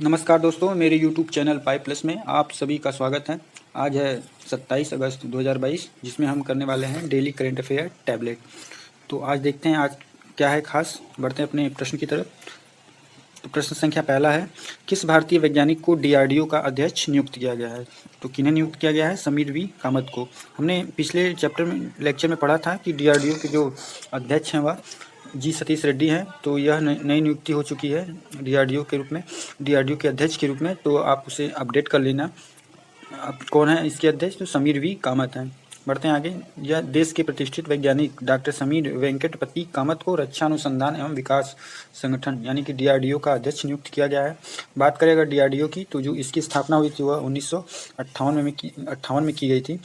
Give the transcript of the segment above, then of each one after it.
नमस्कार दोस्तों, मेरे YouTube चैनल पाई प्लस में आप सभी का स्वागत है। आज है 27 अगस्त 2022, जिसमें हम करने वाले हैं डेली करंट अफेयर टैबलेट। तो आज देखते हैं आज क्या है खास। बढ़ते हैं अपने प्रश्न की तरफ। तो प्रश्न संख्या पहला है, किस भारतीय वैज्ञानिक को DRDO का अध्यक्ष नियुक्त किया गया है? तो किन्हें नियुक्त किया गया है? समीर वी कामत को। हमने पिछले लेक्चर में पढ़ा था कि DRDO के जो अध्यक्ष हैं वह जी सतीश रेड्डी हैं। तो यह नई नियुक्ति हो चुकी है DRDO के रूप में, DRDO के अध्यक्ष के रूप में। तो आप उसे अपडेट कर लेना। अब कौन है इसके अध्यक्ष? तो समीर वी कामत हैं। बढ़ते हैं आगे। यह देश के प्रतिष्ठित वैज्ञानिक डॉक्टर समीर वेंकटपति कामत को रक्षा अनुसंधान एवं विकास संगठन यानी कि DRDO का अध्यक्ष नियुक्त किया गया है। बात करें अगर DRDO की, तो जो इसकी स्थापना हुई थी वह 1958 में की गई थी।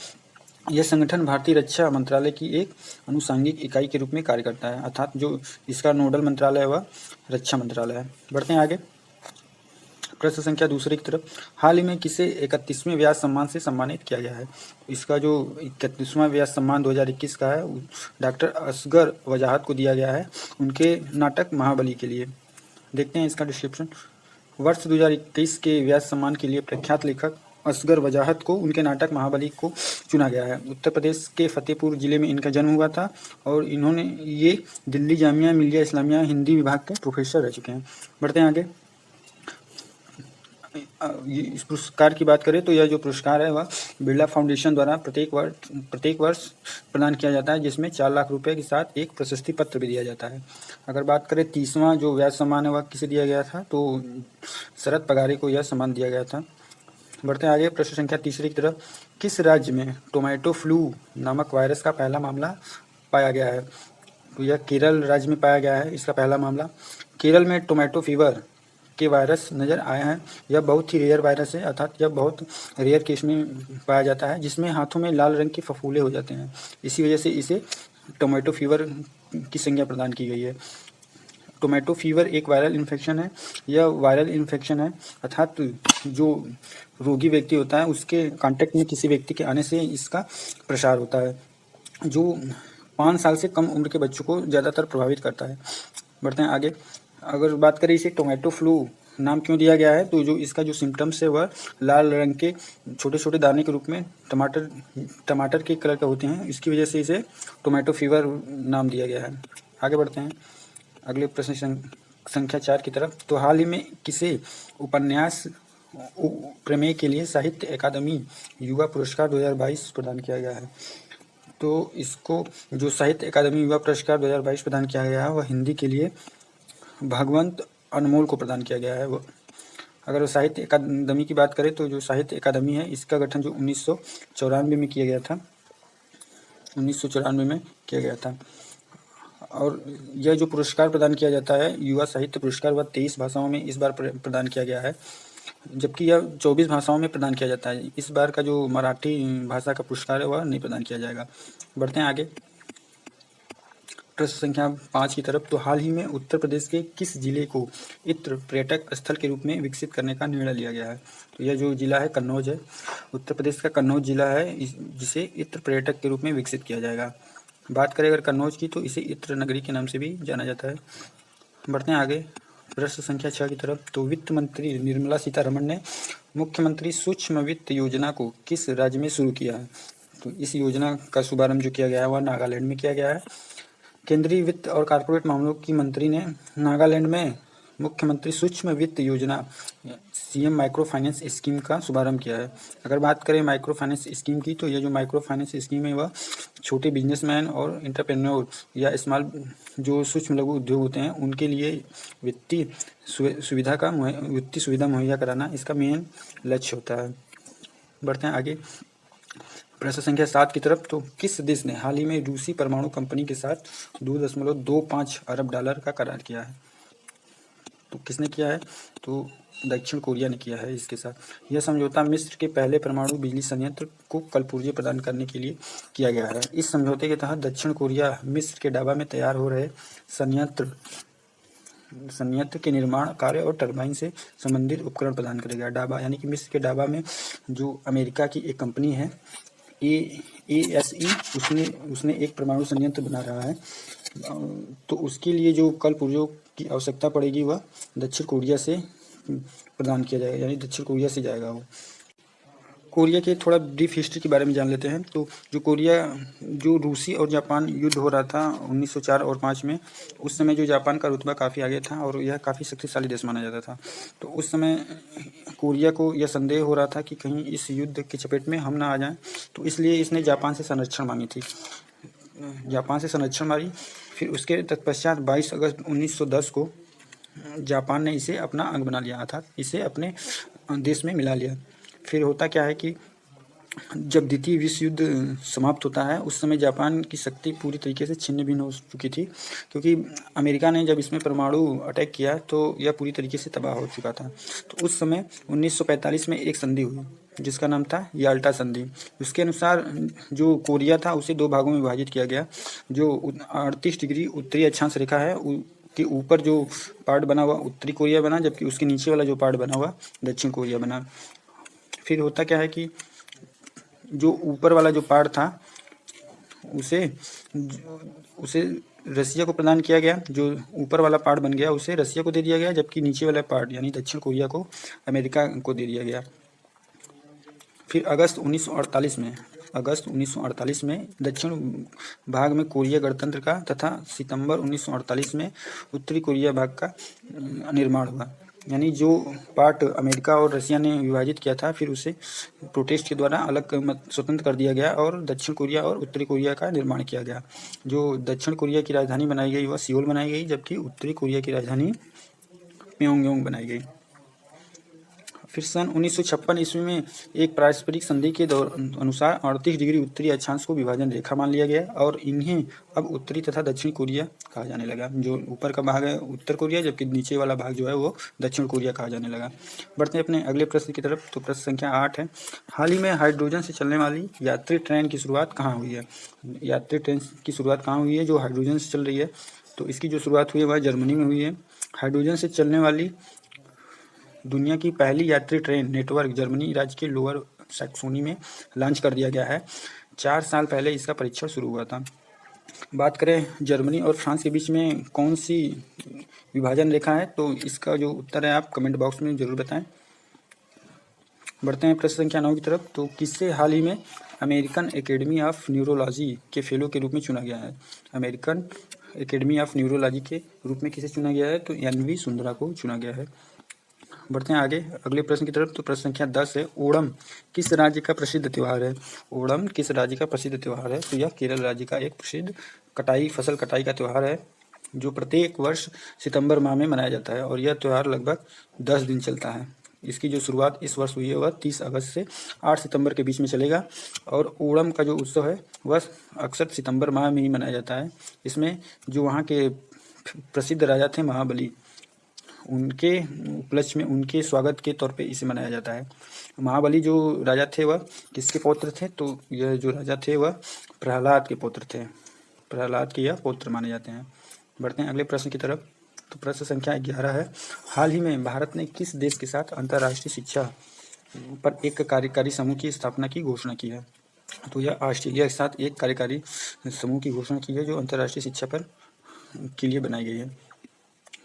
यह संगठन भारतीय रक्षा मंत्रालय की एक अनुषांगिक इकाई के रूप में कार्य करता है, अर्थात जो इसका नोडल मंत्रालय है वह रक्षा मंत्रालय है। बढ़ते हैं आगे। प्रश्न संख्या दूसरे की तरफ, हाल ही में किसे 31वें व्यास सम्मान से सम्मानित किया गया है? इसका जो 31वां व्यास सम्मान 2021 का है डॉक्टर असगर वजाहत को दिया गया है, उनके नाटक महाबली के लिए। देखते हैं इसका डिस्क्रिप्शन। वर्ष 2021 के व्यास सम्मान के लिए प्रख्यात लेखक असगर वजाहत को उनके नाटक महाबली को चुना गया है। उत्तर प्रदेश के फतेहपुर जिले में इनका जन्म हुआ था और ये दिल्ली जामिया मिलिया इस्लामिया हिंदी विभाग के प्रोफेसर रह चुके हैं। बढ़ते हैं आगे। इस पुरस्कार की बात करें तो यह जो पुरस्कार है वह बिरला फाउंडेशन द्वारा प्रत्येक वर्ष प्रदान किया जाता है, जिसमें 4 लाख रुपए के साथ एक प्रशस्ति पत्र भी दिया जाता है। अगर बात करें 30वां जो व्यास सम्मान है वह किसे दिया गया था? तो शरद पगारे को यह सम्मान दिया गया था। बढ़ते हैं आगे। प्रश्न संख्या तीसरी की तरफ, किस राज्य में टोमेटो फ्लू नामक वायरस का पहला मामला पाया गया है? तो यह केरल राज्य में पाया गया है इसका पहला मामला। केरल में टोमेटो फीवर के वायरस नज़र आए हैं। यह बहुत ही रेयर वायरस है, अर्थात यह बहुत रेयर केस में पाया जाता है, जिसमें हाथों में लाल रंग के फफूले हो जाते हैं। इसी वजह से इसे टोमेटो फीवर की संज्ञा प्रदान की गई है। टोमेटो फीवर एक वायरल इन्फेक्शन है। यह वायरल इन्फेक्शन है, अर्थात जो रोगी व्यक्ति होता है उसके कांटेक्ट में किसी व्यक्ति के आने से इसका प्रसार होता है, जो 5 साल से कम उम्र के बच्चों को ज़्यादातर प्रभावित करता है। बढ़ते हैं आगे। अगर बात करें इसे टोमेटो फ्लू नाम क्यों दिया गया है, तो जो इसका जो सिम्टम्स है वह लाल रंग के छोटे छोटे दाने के रूप में टमाटर के कलर के होते हैं। इसकी वजह से इसे टोमेटो फीवर नाम दिया गया है। आगे बढ़ते हैं अगले प्रश्न संख्या 4 की तरफ। तो हाल ही में किसे उपन्यास प्रमेय के लिए साहित्य अकादमी युवा पुरस्कार 2022 प्रदान किया गया है? तो इसको जो साहित्य अकादमी युवा पुरस्कार 2022 प्रदान किया गया है वह हिंदी के लिए भगवंत अनमोल को प्रदान किया गया है। वो अगर साहित्य अकादमी की बात करें तो जो साहित्य अकादमी है इसका गठन जो 1994 में किया गया था, 1994 में किया गया था। और यह जो पुरस्कार प्रदान किया जाता है युवा साहित्य पुरस्कार, वह 23 भाषाओं में इस बार प्रदान किया गया है, जबकि यह 24 भाषाओं में प्रदान किया जाता है। इस बार का जो मराठी भाषा का पुरस्कार है वह नहीं प्रदान किया जाएगा। बढ़ते हैं आगे प्रश्न संख्या 5 की तरफ। तो हाल ही में उत्तर प्रदेश के किस जिले को इत्र पर्यटक स्थल के रूप में विकसित करने का निर्णय लिया गया है? तो यह जो जिला है कन्नौज है, उत्तर प्रदेश का कन्नौज जिला है, जिसे इत्र पर्यटक के रूप में विकसित किया जाएगा। बात करें अगर कन्नौज की, तो इसे इत्र नगरी के नाम से भी जाना जाता है। बढ़ते हैं आगे प्रश्न संख्या 6 की तरफ। तो वित्त मंत्री निर्मला सीतारमण ने मुख्यमंत्री सूक्ष्म वित्त योजना को किस राज्य में शुरू किया है? तो इस योजना का शुभारंभ जो किया गया है वह नागालैंड में किया गया है। केंद्रीय वित्त और कॉरपोरेट मामलों की मंत्री ने नागालैंड में मुख्यमंत्री सूक्ष्म वित्त योजना CM माइक्रो फाइनेंस स्कीम का शुभारंभ किया है। अगर बात करें माइक्रो फाइनेंस स्कीम की, तो यह जो माइक्रो फाइनेंस स्कीम है वह छोटे बिजनेसमैन और एंटरप्रेन्योर या स्मॉल जो सूक्ष्म लघु उद्योग होते हैं उनके लिए वित्तीय सुविधा मुहैया कराना इसका मेन लक्ष्य होता है। बढ़ते हैं आगे प्रश्न संख्या 7 की तरफ। तो किस देश ने हाल ही में रूसी परमाणु कंपनी के साथ $2.25 अरब का करार किया है? तो किसने किया है? तो दक्षिण कोरिया ने किया है इसके साथ। यह समझौता मिस्र के पहले परमाणु बिजली संयंत्र को कल पूर्जे प्रदान करने के लिए किया गया है। इस समझौते के तहत दक्षिण कोरिया मिस्र के डाबा में तैयार हो रहे संयंत्र के निर्माण कार्य और टरबाइन से संबंधित उपकरण प्रदान करेगा। डाबा यानी कि मिस्र के डाबा में जो अमेरिका की एक कंपनी है ASE, उसने एक परमाणु संयंत्र बना रहा है। तो उसके लिए जो कल पुर्जों की आवश्यकता पड़ेगी वह दक्षिण कोरिया से प्रदान किया जाएगा, यानी दक्षिण कोरिया से जाएगा वो। कोरिया के थोड़ा ब्रीफ हिस्ट्री के बारे में जान लेते हैं। तो जो रूसी और जापान युद्ध हो रहा था 1904 और 5 में, उस समय जो जापान का रुतबा काफ़ी आगे था और यह काफ़ी शक्तिशाली देश माना जाता था। तो उस समय कोरिया को यह संदेह हो रहा था कि कहीं इस युद्ध की चपेट में हम ना आ जाएं, तो इसलिए इसने जापान से संरक्षण मांगी थी, जापान से संरक्षण मांगी। फिर उसके तत्पश्चात 22 अगस्त 1910 को जापान ने इसे अपना अंग बना लिया, अर्थात इसे अपने देश में मिला लिया। फिर होता क्या है कि जब द्वितीय विश्व युद्ध समाप्त होता है, उस समय जापान की शक्ति पूरी तरीके से छिन्न भिन्न हो चुकी थी, क्योंकि अमेरिका ने जब इसमें परमाणु अटैक किया तो यह पूरी तरीके से तबाह हो चुका था। तो उस समय 1945 में एक संधि हुई जिसका नाम था याल्टा संधि। उसके अनुसार जो कोरिया था उसे दो भागों में विभाजित किया गया। जो 38 डिग्री उत्तरी अक्षांश रेखा है के ऊपर जो पार्ट बना हुआ उत्तरी कोरिया बना, जबकि उसके नीचे वाला जो पार्ट बना हुआ दक्षिण कोरिया बना। फिर होता क्या है कि जो ऊपर वाला जो पार्ट था उसे रसिया को प्रदान किया गया। जो ऊपर वाला पार्ट बन गया उसे रसिया को दे दिया गया, जबकि नीचे वाला पार्ट यानी दक्षिण कोरिया को अमेरिका को दे दिया गया। फिर अगस्त 1948 में दक्षिण भाग में कोरिया गणतंत्र का तथा सितंबर 1948 में उत्तरी कोरिया भाग का निर्माण हुआ। यानी जो पार्ट अमेरिका और रसिया ने विभाजित किया था, फिर उसे प्रोटेस्ट के द्वारा अलग स्वतंत्र कर दिया गया और दक्षिण कोरिया और उत्तरी कोरिया का निर्माण किया गया। जो दक्षिण कोरिया की राजधानी बनाई गई वह सियोल बनाई गई, जबकि उत्तरी कोरिया की राजधानी प्योंगयांग बनाई गई। फिर सन 1956 ईस्वी में एक पारस्परिक संधि के अनुसार 38 डिग्री उत्तरी अक्षांश को विभाजन रेखा मान लिया गया और इन्हें अब उत्तरी तथा दक्षिण कोरिया कहा जाने लगा। जो ऊपर का भाग है उत्तर कोरिया, जबकि नीचे वाला भाग जो है वो दक्षिण कोरिया कहा जाने लगा। बढ़ते हैं अपने अगले प्रश्न की तरफ। तो प्रश्न संख्या 8 है, हाल ही में हाइड्रोजन से चलने वाली यात्री ट्रेन की शुरुआत कहाँ हुई है? यात्री ट्रेन की शुरुआत कहाँ हुई है जो हाइड्रोजन से चल रही है? तो इसकी जो शुरुआत हुई है वह जर्मनी में हुई है। हाइड्रोजन से चलने वाली दुनिया की पहली यात्री ट्रेन नेटवर्क जर्मनी राज्य के लोअर सैक्सोनी में लॉन्च कर दिया गया है। 4 साल पहले इसका परीक्षण शुरू हुआ था। बात करें जर्मनी और फ्रांस के बीच में कौन सी विभाजन रेखा है, तो इसका जो उत्तर है आप कमेंट बॉक्स में जरूर बताएं। बढ़ते हैं प्रश्न संख्या 9 की तरफ। तो किसे हाल ही में अमेरिकन एकेडमी ऑफ न्यूरोलॉजी के फेलो के रूप में चुना गया है? अमेरिकन एकेडमी ऑफ न्यूरोलॉजी के रूप में किसे चुना गया है? तो NV सुंदरा को चुना गया है। बढ़ते हैं आगे अगले प्रश्न की तरफ। तो प्रश्न संख्या 10 है, ओणम किस राज्य का प्रसिद्ध त्यौहार है? ओणम किस राज्य का प्रसिद्ध त्यौहार है? तो यह केरल राज्य का एक प्रसिद्ध फसल कटाई का त्यौहार है, जो प्रत्येक वर्ष सितंबर माह में मनाया जाता है और यह त्यौहार लगभग 10 दिन चलता है। इसकी जो शुरुआत इस वर्ष हुई है वह 30 अगस्त से 8 सितंबर के बीच में चलेगा और ओणम का जो उत्सव है वह अक्सर सितंबर माह में ही मनाया जाता है। इसमें जो वहाँ के प्रसिद्ध राजा थे महाबली, उनके उपलक्ष्य में उनके स्वागत के तौर पे इसे मनाया जाता है। महाबली जो राजा थे वह किसके पौत्र थे? तो यह जो राजा थे वह प्रहलाद के पौत्र थे। प्रहलाद के यह पौत्र माने जाते हैं। बढ़ते हैं अगले प्रश्न की तरफ। तो प्रश्न संख्या 11 है, हाल ही में भारत ने किस देश के साथ अंतर्राष्ट्रीय शिक्षा पर एक कार्यकारी समूह की स्थापना की घोषणा की है? तो यह ऑस्ट्रेलिया के साथ एक कार्यकारी समूह की घोषणा की है जो अंतर्राष्ट्रीय शिक्षा पर के लिए बनाई गई है।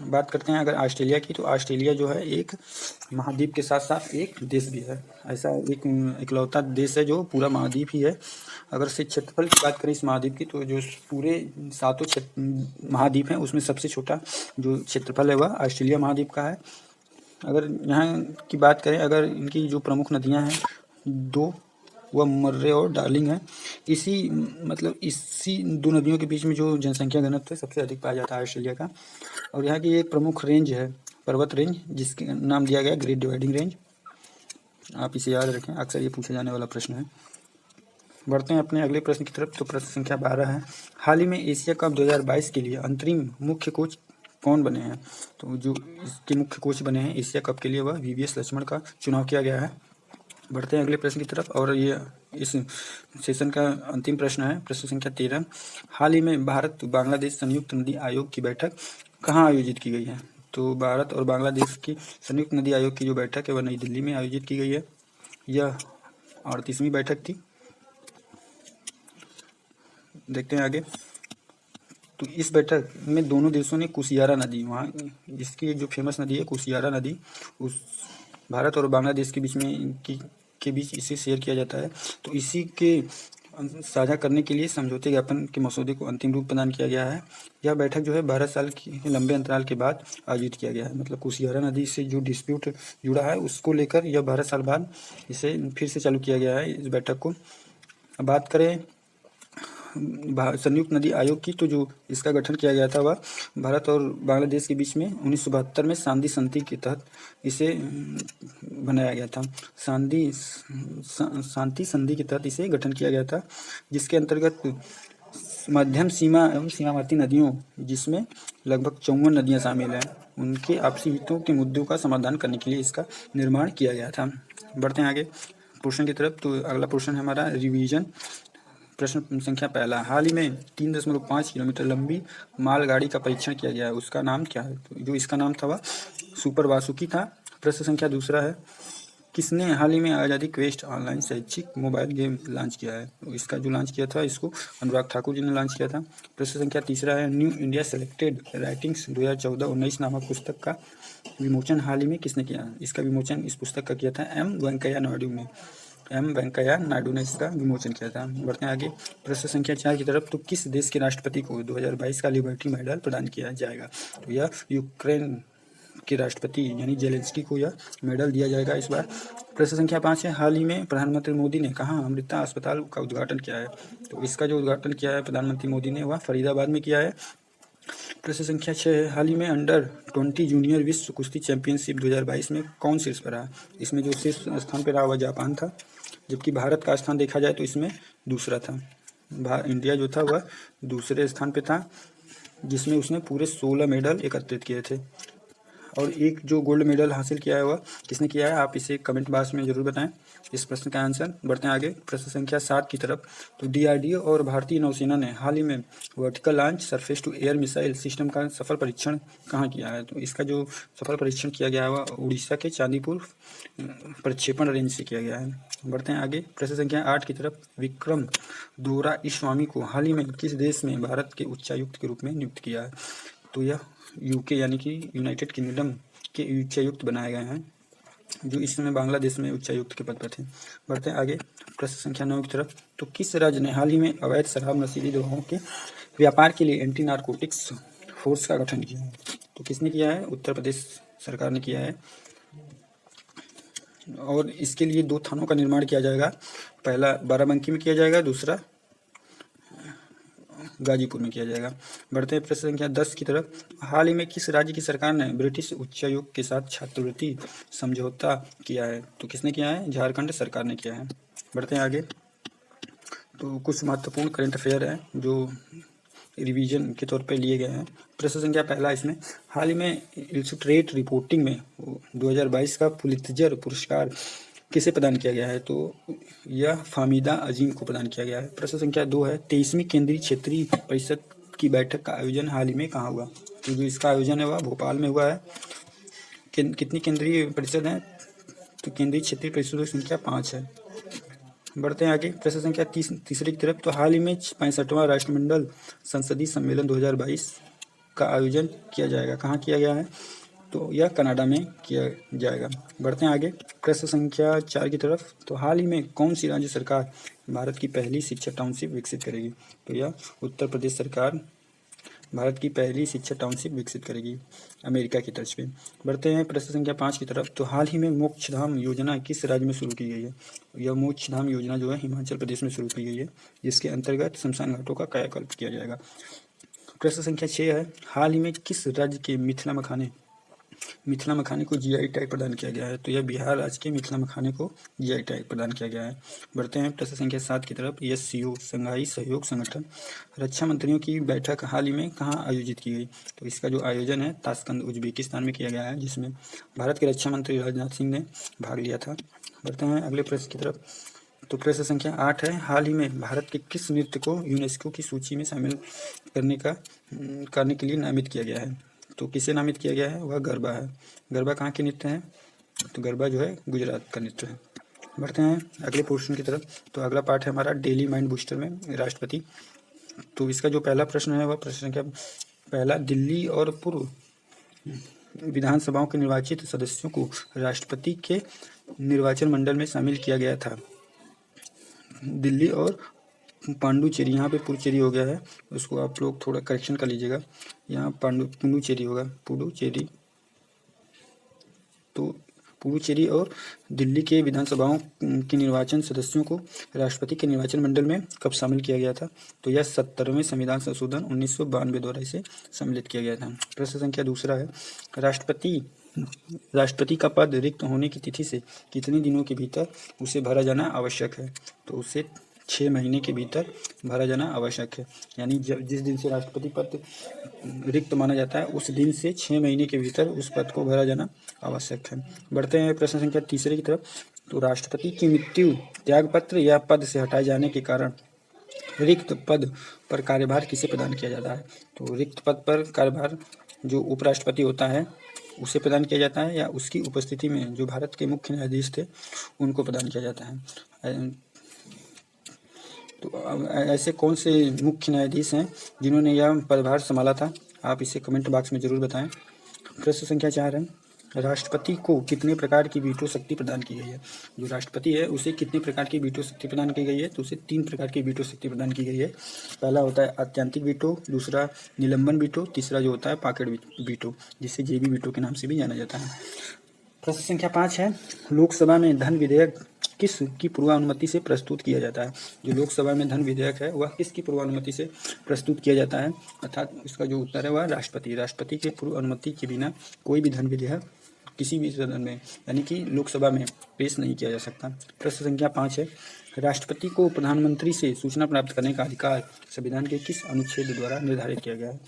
बात करते हैं अगर ऑस्ट्रेलिया की, तो ऑस्ट्रेलिया जो है एक महाद्वीप के साथ साथ एक देश भी है। ऐसा एक इकलौता देश है जो पूरा महाद्वीप ही है। अगर से क्षेत्रफल की बात करें इस महाद्वीप की, तो जो पूरे 7 महाद्वीप हैं उसमें सबसे छोटा जो क्षेत्रफल है वह ऑस्ट्रेलिया महाद्वीप का है। अगर यहाँ की बात करें, अगर इनकी जो प्रमुख नदियाँ हैं 2, वह मर्रे और डार्लिंग है। इसी 2 नदियों के बीच में जो जनसंख्या घनत्व है सबसे अधिक पाया जाता है ऑस्ट्रेलिया का। और यहाँ की एक प्रमुख रेंज है, पर्वत रेंज, जिसके नाम दिया गया ग्रेट डिवाइडिंग रेंज। आप इसे याद रखें, अक्सर ये पूछा जाने वाला प्रश्न है। बढ़ते हैं अपने अगले प्रश्न की तरफ। तो प्रश्न संख्या 12 है, हाल ही में एशिया कप 2022 के लिए अंतरिम मुख्य कोच कौन बने हैं? तो जो इसके मुख्य कोच बने हैं एशिया कप के लिए वह VVS लक्ष्मण का चुनाव किया गया है। बढ़ते हैं अगले प्रश्न की तरफ और ये इस सेशन का अंतिम प्रश्न है, प्रश्न संख्या 13। हाल ही में भारत बांग्लादेश संयुक्त नदी आयोग की बैठक कहाँ आयोजित की गई है? तो भारत और बांग्लादेश की संयुक्त नदी आयोग की जो बैठक है वह नई दिल्ली में आयोजित की गई है। यह 38वीं बैठक थी। देखते हैं आगे। तो इस बैठक में दोनों देशों ने कुशियारा नदी, वहाँ इसकी जो फेमस नदी है कुशियारा नदी, उस भारत और बांग्लादेश के बीच में के बीच इसे शेयर किया जाता है। तो इसी के साझा करने के लिए समझौते ज्ञापन के मसौदे को अंतिम रूप प्रदान किया गया है। यह बैठक जो है 12 साल के लंबे अंतराल के बाद आयोजित किया गया है। मतलब कुशियारा नदी से जो डिस्प्यूट जुड़ा है उसको लेकर यह 12 साल बाद इसे फिर से चालू किया गया है इस बैठक को। अब बात करें संयुक्त नदी आयोग की, तो जो इसका गठन किया गया था वह भारत और बांग्लादेश के बीच में 1972 में सांदी संधि के तहत इसे बनाया गया था। शांति संधि के तहत इसे गठन किया गया था, जिसके अंतर्गत मध्यम सीमा एवं सीमावर्ती नदियों, जिसमें लगभग 54 नदियां शामिल हैं, उनके आपसी हितों के मुद्दों का समाधान करने के लिए इसका निर्माण किया गया था। बढ़ते हैं आगे पोर्शन की तरफ। तो अगला पोर्शन है हमारा रिवीजन। प्रश्न संख्या पहला, हाल ही में 3.5 किलोमीटर लंबी मालगाड़ी का परीक्षण किया गया है, उसका नाम क्या है? तो जो इसका नाम था वह सुपर वासुकी था। प्रश्न संख्या दूसरा है, किसने हाल ही में आज़ादी क्वेस्ट ऑनलाइन शैक्षिक मोबाइल गेम लॉन्च किया है? तो इसका जो लॉन्च किया था इसको अनुराग ठाकुर जी ने लॉन्च किया था। प्रश्न संख्या तीसरा है, न्यू इंडिया सेलेक्टेड राइटिंग्स 2014-19 नामक पुस्तक का विमोचन हाल ही में किसने किया? इसका विमोचन इस पुस्तक का किया था एम वेंकैया नायडू ने इसका विमोचन किया था। बढ़ते हैं आगे प्रश्न संख्या 4 की तरफ। तो किस देश के राष्ट्रपति को 2022 का लिबर्टी मेडल प्रदान किया जाएगा? तो यह यूक्रेन के राष्ट्रपति यानी जेलेंस्की को यह मेडल दिया जाएगा इस बार। प्रश्न संख्या 5 है, हाल ही में प्रधानमंत्री मोदी ने कहाँ अमृता अस्पताल का उद्घाटन किया है? तो इसका जो उद्घाटन किया है प्रधानमंत्री मोदी ने वह फरीदाबाद में किया है। प्रश्न संख्या 6 है, हाल ही में अंडर 20 जूनियर विश्व कुश्ती चैंपियनशिप 2022 में कौन शीर्ष पर रहा? इसमें जो शीर्ष स्थान पर रहा वह जापान था, जबकि भारत का स्थान देखा जाए तो इसमें दूसरा था। इंडिया जो था वह दूसरे स्थान पे था, जिसमें उसने पूरे 16 मेडल एकत्रित किए थे। और एक जो गोल्ड मेडल हासिल किया है वह किसने किया है? आप इसे कमेंट बॉक्स में जरूर बताएं इस प्रश्न का आंसर। बढ़ते हैं आगे प्रश्न संख्या 7 की तरफ। तो डीआरडीओ और भारतीय नौसेना ने हाल ही में vertical launch surface to air missile system का सफल परीक्षण कहाँ किया है? तो इसका जो सफल परीक्षण किया गया है वह उड़ीसा के चांदीपुर प्रक्षेपण रेंज से किया गया है। बढ़ते हैं आगे प्रश्न संख्या 8 की तरफ। विक्रम दोराईस्वामी को हाल ही में किस देश में भारत के उच्चायुक्त के रूप में नियुक्त किया है? तो यह यूके यानी कि यूनाइटेड किंगडम के उच्चायुक्त बनाए गए हैं, जो इस समय बांग्लादेश में उच्चायुक्त के पद पर थे। बढ़ते हैं आगे प्रश्न संख्या 9 की तरफ। तो किस राज्य ने हाल ही में अवैध शराब नशीली दवाओं के व्यापार के लिए एंटी नारकोटिक्स फोर्स का गठन किया है? तो किसने किया है? उत्तर प्रदेश सरकार ने किया है। और इसके लिए 2 थानों का निर्माण किया जाएगा, पहला बाराबंकी में किया जाएगा, दूसरा गाजीपुर में किया जाएगा। बढ़ते हैं प्रश्न संख्या 10 की तरफ। हाल ही में किस राज्य की सरकार ने ब्रिटिश उच्चायोग के साथ छात्रवृत्ति समझौता किया है? तो किसने किया है? झारखंड सरकार ने किया है। बढ़ते हैं आगे। तो कुछ महत्वपूर्ण करंट अफेयर हैं जो रिवीजन के तौर पे लिए गए हैं। प्रश्न संख्या पहला इसमें, हाल ही में इलस्ट्रेट रिपोर्टिंग में 2022 का पुलित्जर पुरस्कार किसे प्रदान किया गया है? तो यह फामिदा अजीम को प्रदान किया गया है। प्रश्न संख्या 2 है, 23वीं केंद्रीय क्षेत्रीय परिषद की बैठक का आयोजन हाल ही में कहाँ हुआ? तो जो इसका आयोजन है वह भोपाल में हुआ है। कितनी केंद्रीय परिषद हैं? तो केंद्रीय क्षेत्रीय परिषदों की संख्या 5 है। बढ़ते हैं आगे प्रश्न संख्या तीसरी की तरफ। तो हाल ही में 65वां राष्ट्रमंडल संसदीय सम्मेलन 2022 का आयोजन किया जाएगा, कहाँ किया गया है? तो यह कनाडा में किया जाएगा। बढ़ते हैं आगे प्रश्न संख्या 4 की तरफ। तो हाल ही में कौन सी राज्य सरकार भारत की पहली शिक्षा टाउनशिप विकसित करेगी? तो यह उत्तर प्रदेश सरकार भारत की पहली शिक्षा टाउनशिप विकसित करेगी, अमेरिका की तर्ज पे। बढ़ते हैं प्रश्न संख्या 5 की तरफ। तो हाल ही में मोक्षधाम योजना किस राज्य में शुरू की गई है? यह मोक्षधाम योजना जो है हिमाचल प्रदेश में शुरू की गई है, जिसके अंतर्गत शमशान घाटों का कायाकल्प किया जाएगा। प्रश्न संख्या 6 है, हाल ही में किस राज्य के मिथिला मखाने को जीआई टैग प्रदान किया गया है? तो यह बिहार राज्य के मिथिला मखाने को जीआई टैग प्रदान किया गया है। बढ़ते हैं प्रश्न संख्या 7 की तरफ। एससीओ संघाई सहयोग संगठन रक्षा मंत्रियों की बैठक हाल ही में कहाँ आयोजित की गई? तो इसका जो आयोजन है ताशकंद उज्बेकिस्तान में किया गया है, जिसमें भारत के रक्षा मंत्री राजनाथ सिंह ने भाग लिया था। बढ़ते हैं अगले प्रश्न की तरफ। तो प्रश्न संख्या 8 है, हाल ही में भारत के किस नृत्य को यूनेस्को की सूची में शामिल करने के लिए नामित किया गया है? तो किसे नामित किया गया है? वह गरबा है। गरबा कहाँ के नृत्य है? तो गरबा जो है गुजरात का नृत्य है। बढ़ते हैं अगले पोर्शन की तरफ। तो अगला पार्ट है हमारा डेली माइंड बूस्टर में राष्ट्रपति तो इसका जो पहला प्रश्न है वह प्रश्न संख्या पहला, दिल्ली और पूर्व विधानसभाओं के निर्वाचित सदस्यों को राष्ट्रपति के निर्वाचन मंडल में शामिल किया गया था। दिल्ली और पांडुचेरी, यहाँ पे पुडुचेरी हो गया है, उसको आप लोग थोड़ा करेक्शन कर लीजिएगा, यहाँ पुडुचेरी होगा, पुडुचेरी। तो पुडुचेरी और दिल्ली के विधानसभाओं के निर्वाचन सदस्यों को राष्ट्रपति के निर्वाचन मंडल में कब शामिल किया गया था? तो यह 70वें संविधान संशोधन 1992 द्वारा इसे सम्मिलित किया गया था। प्रश्न संख्या दूसरा है, राष्ट्रपति का पद रिक्त होने की तिथि से कितने दिनों के भीतर उसे भरा जाना आवश्यक है? तो उसे 6 महीने के भीतर भरा जाना आवश्यक है। यानी जिस दिन से राष्ट्रपति पद रिक्त माना जाता है उस दिन से 6 महीने के भीतर उस पद को भरा जाना आवश्यक है। बढ़ते हैं प्रश्न संख्या तीसरे की तरफ। तो राष्ट्रपति की मृत्यु, त्यागपत्र या पद से हटाए जाने के कारण रिक्त पद पर कार्यभार किसे प्रदान किया जाता है? तो रिक्त पद पर कार्यभार जो उपराष्ट्रपति होता है उसे प्रदान किया जाता है, या उसकी उपस्थिति में जो भारत के मुख्य न्यायाधीश थे उनको प्रदान किया जाता है। तो ऐसे कौन से मुख्य न्यायाधीश हैं जिन्होंने यह पदभार संभाला था? आप इसे कमेंट बॉक्स में जरूर बताएं। प्रश्न संख्या 4 है, राष्ट्रपति को कितने प्रकार की वीटो शक्ति प्रदान की गई है? जो राष्ट्रपति है उसे कितने प्रकार की वीटो शक्ति प्रदान की गई है? तो उसे 3 प्रकार की वीटो शक्ति प्रदान की गई है। पहला होता है आत्यांतिक वीटो, दूसरा निलंबन वीटो, तीसरा जो होता है पॉकेट वीटो, जिसे जेबी वीटो के नाम से भी जाना जाता है। प्रश्न संख्या 5 है, लोकसभा में धन विधेयक किस की पूर्वानुमति से प्रस्तुत किया जाता है? जो लोकसभा में धन विधेयक है वह किसकी पूर्वानुमति से प्रस्तुत किया जाता है? अर्थात इसका जो उत्तर है वह राष्ट्रपति के पूर्व अनुमति के बिना कोई भी धन विधेयक किसी भी सदन में यानी कि लोकसभा में पेश नहीं किया जा सकता। प्रश्न संख्या 5 है, राष्ट्रपति को प्रधानमंत्री से सूचना प्राप्त करने का अधिकार संविधान के किस अनुच्छेद द्वारा निर्धारित किया गया है?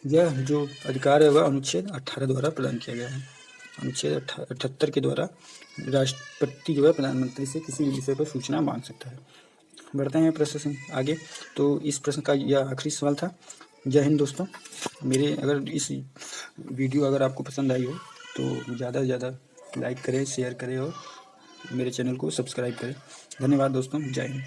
यह जो अधिकार है वह अनुच्छेद 18 द्वारा प्रदान किया गया है। अनुच्छेद 78 के द्वारा राष्ट्रपति जो है प्रधानमंत्री से किसी भी विषय पर सूचना मांग सकता है। बढ़ते हैं प्रश्न आगे। तो इस प्रश्न का यह आखिरी सवाल था। जय हिंद दोस्तों। मेरे अगर इस वीडियो अगर आपको पसंद आई हो तो ज़्यादा से ज़्यादा लाइक करें, शेयर करें और मेरे चैनल को सब्सक्राइब करें। धन्यवाद दोस्तों। जय हिंद।